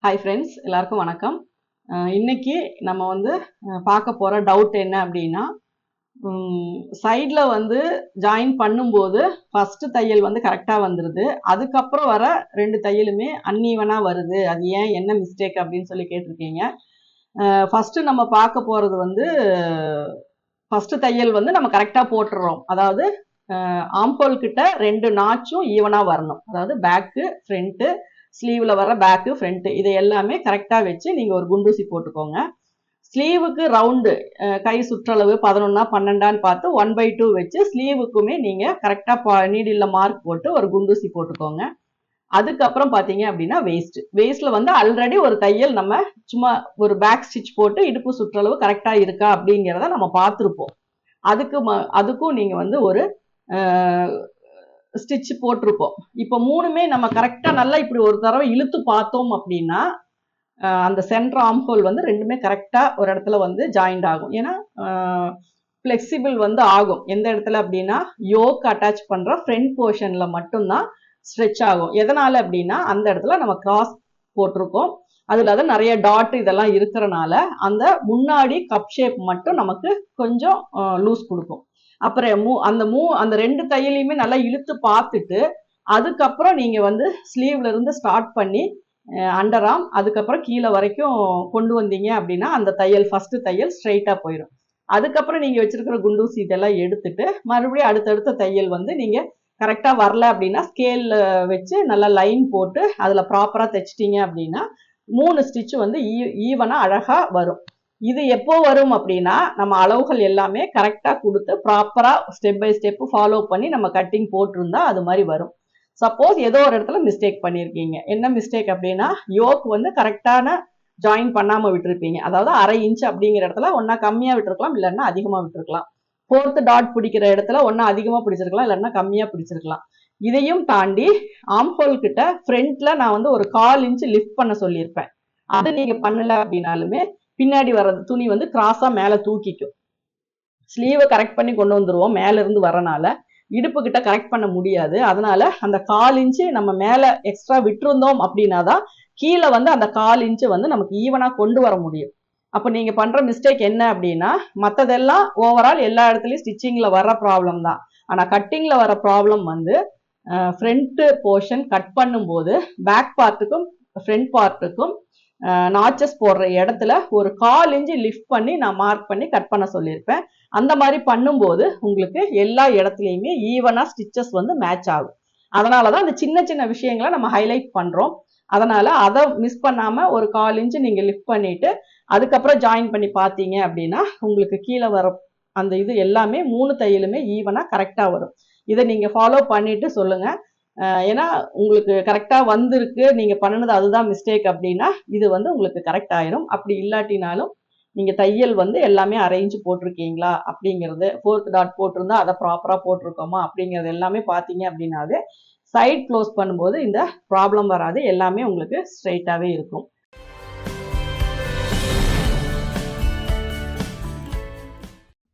Hi friends, எல்லாருக்கும் வணக்கம். இன்னைக்கு நம்ம வந்து பார்க்க போகிற டவுட் என்ன அப்படின்னா, சைடில் வந்து ஜாயின் பண்ணும்போது ஃபஸ்ட்டு தையல் வந்து கரெக்டாக வந்துடுது. அதுக்கப்புறம் வர 2 தையலுமே அன்ஈவனாக வருது. அது ஏன், என்ன மிஸ்டேக் அப்படின்னு சொல்லி கேட்டிருக்கீங்க. ஃபஸ்ட்டு நம்ம பார்க்க போகிறது வந்து ஃபஸ்ட்டு தையல் வந்து நம்ம கரெக்டாக போட்டுடுறோம். அதாவது ஆம்ஹோல் கிட்ட 2 நாச்சும் ஈவனாக வரணும். அதாவது பேக்கு, ஃப்ரண்ட்டு, ஸ்லீவில் வர பேக்கு, ஃப்ரண்ட்டு இது எல்லாமே கரெக்டாக வச்சு நீங்கள் ஒரு குண்டூசி போட்டுக்கோங்க. ஸ்லீவுக்கு ரவுண்டு கை சுற்றளவு 11 12 பார்த்து 1/2 வச்சு ஸ்லீவுக்குமே நீங்கள் கரெக்டாக நீடில் மார்க் போட்டு ஒரு குண்டூசி போட்டுக்கோங்க. அதுக்கப்புறம் பார்த்தீங்க அப்படின்னா வேஸ்ட்டில் வந்து ஆல்ரெடி ஒரு தையல் நம்ம சும்மா ஒரு பேக் ஸ்டிச் போட்டு இடுப்பு சுற்றளவு கரெக்டாக இருக்கா அப்படிங்கிறத நம்ம பார்த்துருப்போம். அதுக்கும் நீங்கள் வந்து ஒரு ஸ்டிச் போட்டிருப்போம். இப்போ 3மே நம்ம கரெக்டாக நல்லா இப்படி ஒரு தடவை இழுத்து பார்த்தோம் அப்படின்னா அந்த சென்டர் ஆம்ஹோல் வந்து 2மே கரெக்டாக ஒரு இடத்துல வந்து ஜாயிண்ட் ஆகும். ஏன்னா ஃப்ளெக்சிபிள் வந்து ஆகும். எந்த இடத்துல அப்படின்னா யோக் அட்டாச் பண்ணுற ஃப்ரண்ட் போர்ஷனில் மட்டும்தான் ஸ்ட்ரெச் ஆகும். எதனால் அப்படின்னா அந்த இடத்துல நம்ம கிராஸ் போட்டிருக்கோம். அதில் தான் நிறைய டாட் இதெல்லாம் இருக்கிறனால அந்த முன்னாடி கப் ஷேப் மட்டும் நமக்கு கொஞ்சம் லூஸ் கொடுக்கும். அப்புறம் அந்த 2 தையலையுமே நல்லா இழுத்து பார்த்துட்டு அதுக்கப்புறம் நீங்கள் வந்து ஸ்லீவ்ல இருந்து ஸ்டார்ட் பண்ணி அண்டர் ஆர்ம் அதுக்கப்புறம் கீழே வரைக்கும் கொண்டு வந்தீங்க அப்படின்னா அந்த தையல் ஃபஸ்ட்டு தையல் ஸ்ட்ரைட்டாக போயிடும். அதுக்கப்புறம் நீங்கள் வச்சிருக்கிற குண்டூசி இதெல்லாம் எடுத்துட்டு மறுபடியும் அடுத்தடுத்த தையல் வந்து நீங்கள் கரெக்டாக வரல அப்படின்னா ஸ்கேலில் வச்சு நல்லா லைன் போட்டு அதில் ப்ராப்பராக தைச்சிட்டிங்க அப்படின்னா 3 ஸ்டிச்சு வந்து ஈவனாக அழகாக வரும். இது எப்போ வரும் அப்படின்னா நம்ம அளவுகள் எல்லாமே கரெக்டாக கொடுத்து ப்ராப்பராக ஸ்டெப் பை ஸ்டெப்பு ஃபாலோ பண்ணி நம்ம கட்டிங் போட்டிருந்தா அது மாதிரி வரும். சப்போஸ் ஏதோ ஒரு இடத்துல மிஸ்டேக் பண்ணியிருக்கீங்க. என்ன மிஸ்டேக் அப்படின்னா யோக் வந்து கரெக்டான ஜாயின் பண்ணாமல் விட்டுருப்பீங்க. அதாவது 1/2 இன்ச் அப்படிங்கிற இடத்துல ஒன்றா கம்மியாக விட்டுருக்கலாம், இல்லைன்னா அதிகமாக விட்டுருக்கலாம். 4th டாட் பிடிக்கிற இடத்துல ஒன்றா அதிகமாக பிடிச்சிருக்கலாம், இல்லைன்னா கம்மியாக பிடிச்சிருக்கலாம். இதையும் தாண்டி ஆம்ஹோல் கிட்ட ஃப்ரண்ட்ல நான் வந்து ஒரு 1/4 இன்ச் லிஃப்ட் பண்ண சொல்லியிருப்பேன். அது நீங்க பண்ணல அப்படின்னாலுமே பின்னாடி வர துணி வந்து கிராஸா மேலே தூக்கிக்கும். ஸ்லீவை கரெக்ட் பண்ணி கொண்டு வந்துருவோம் மேல இருந்து வரனால. இடுப்பு கிட்ட கரெக்ட் பண்ண முடியாது. அதனால அந்த 1/4 இன்ச்சு நம்ம மேல எக்ஸ்ட்ரா விட்டுருந்தோம் அப்படின்னா தான் கீழே வந்து அந்த 1/4 இன்ச்சு வந்து நமக்கு ஈவனா கொண்டு வர முடியும். அப்போ நீங்க பண்ற மிஸ்டேக் என்ன அப்படின்னா மற்றதெல்லாம் ஓவரால் எல்லா இடத்துலையும் ஸ்டிச்சிங்ல வர ப்ராப்ளம் தான். ஆனா கட்டிங்ல வர ப்ராப்ளம் வந்து ஃப்ரண்ட் போர்ஷன் கட் பண்ணும்போது பேக் பார்ட்டுக்கும் ஃப்ரண்ட் பார்ட்டுக்கும் நாச்சஸ் போடுற இடத்துல ஒரு 1/4 இன்ச்சு லிஃப்ட் பண்ணி நான் மார்க் பண்ணி கட் பண்ண சொல்லியிருப்பேன். அந்த மாதிரி பண்ணும்போது உங்களுக்கு எல்லா இடத்துலையுமே ஈவனா ஸ்டிச்சஸ் வந்து மேட்ச் ஆகும். அதனாலதான் அந்த சின்ன சின்ன விஷயங்களை நம்ம ஹைலைட் பண்றோம். அதனால அதை மிஸ் பண்ணாம ஒரு 1/4 இன்ச்சு நீங்க லிஃப்ட் பண்ணிட்டு அதுக்கப்புறம் ஜாயின் பண்ணி பார்த்தீங்க அப்படின்னா உங்களுக்கு கீழே வர அந்த இது எல்லாமே 3 தையலுமே ஈவனா கரெக்டா வரும். இதை நீங்க ஃபாலோ பண்ணிட்டு சொல்லுங்க. ஏன்னா உங்களுக்கு கரெக்டா வந்திருக்கு, நீங்க பண்ணினது அதுதான் மிஸ்டேக் அப்படின்னா இது வந்து உங்களுக்கு கரெக்ட் ஆயிரும். அப்படி இல்லாட்டினாலும் நீங்க தையல் வந்து எல்லாமே அரேஞ்ச் போட்டிருக்கீங்களா அப்படிங்கிறது, 4th டாட் போட்டிருந்தா அதை ப்ராப்பரா போட்டிருக்கோமா அப்படிங்கிறது எல்லாமே பார்த்தீங்க அப்படின்னாவே சைட் க்ளோஸ் பண்ணும்போது இந்த ப்ராப்ளம் வராது. எல்லாமே உங்களுக்கு ஸ்ட்ரைட்டாவே இருக்கும்.